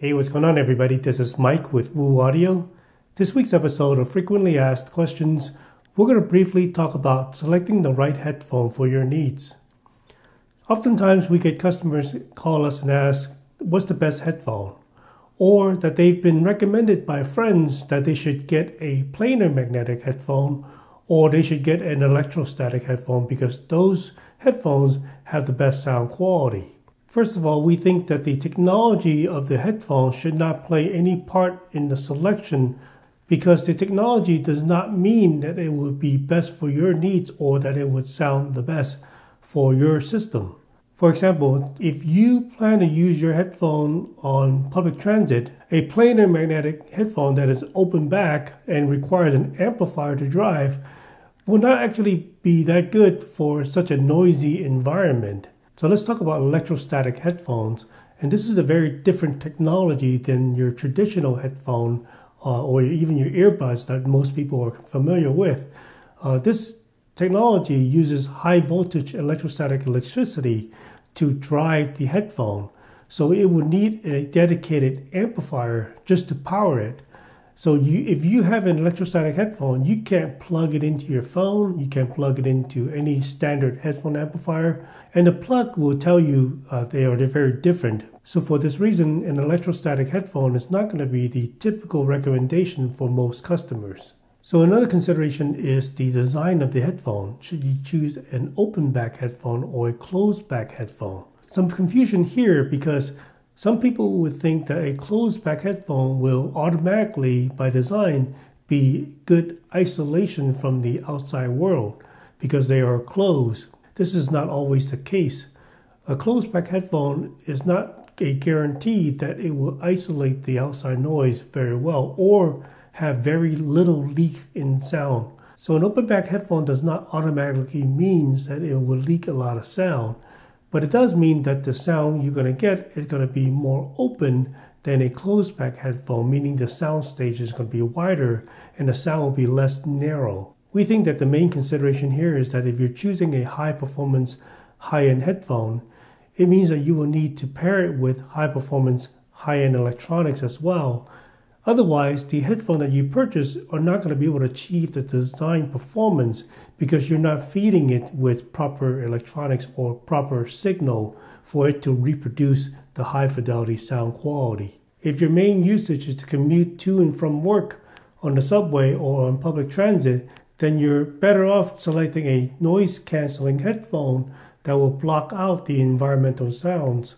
Hey, what's going on, everybody? This is Mike with Woo Audio. This week's episode of Frequently Asked Questions, we're going to briefly talk about selecting the right headphone for your needs. Oftentimes, we get customers call us and ask, what's the best headphone? Or that they've been recommended by friends that they should get a planar magnetic headphone or they should get an electrostatic headphone because those headphones have the best sound quality. First of all, we think that the technology of the headphone should not play any part in the selection because the technology does not mean that it would be best for your needs or that it would sound the best for your system. For example, if you plan to use your headphone on public transit, a planar magnetic headphone that is open back and requires an amplifier to drive will not actually be that good for such a noisy environment. So let's talk about electrostatic headphones, and this is a very different technology than your traditional headphone or even your earbuds that most people are familiar with. This technology uses high voltage electrostatic electricity to drive the headphone, so it would need a dedicated amplifier just to power it. So if you have an electrostatic headphone, you can't plug it into your phone, you can't plug it into any standard headphone amplifier, and the plug will tell you they're very different. So for this reason, an electrostatic headphone is not going to be the typical recommendation for most customers. So another consideration is the design of the headphone. Should you choose an open back headphone or a closed back headphone? Some confusion here because some people would think that a closed back headphone will automatically, by design, be good isolation from the outside world because they are closed. This is not always the case. A closed back headphone is not a guarantee that it will isolate the outside noise very well or have very little leak in sound. So an open back headphone does not automatically mean that it will leak a lot of sound. But it does mean that the sound you're going to get is going to be more open than a closed back headphone, meaning the sound stage is going to be wider and the sound will be less narrow. We think that the main consideration here is that if you're choosing a high performance, high-end headphone, it means that you will need to pair it with high performance, high-end electronics as well. Otherwise, the headphone that you purchase are not going to be able to achieve the design performance because you're not feeding it with proper electronics or proper signal for it to reproduce the high fidelity sound quality. If your main usage is to commute to and from work on the subway or on public transit, then you're better off selecting a noise canceling headphone that will block out the environmental sounds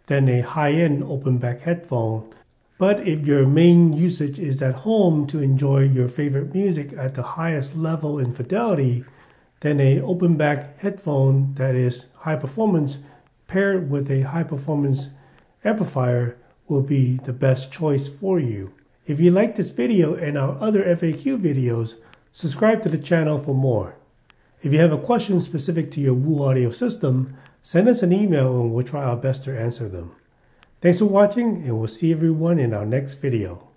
than a high-end open back headphone. But if your main usage is at home to enjoy your favorite music at the highest level in fidelity, then an open back headphone that is high performance paired with a high performance amplifier will be the best choice for you. If you like this video and our other FAQ videos, subscribe to the channel for more. If you have a question specific to your Woo Audio system, send us an email and we'll try our best to answer them. Thanks for watching, and we'll see everyone in our next video.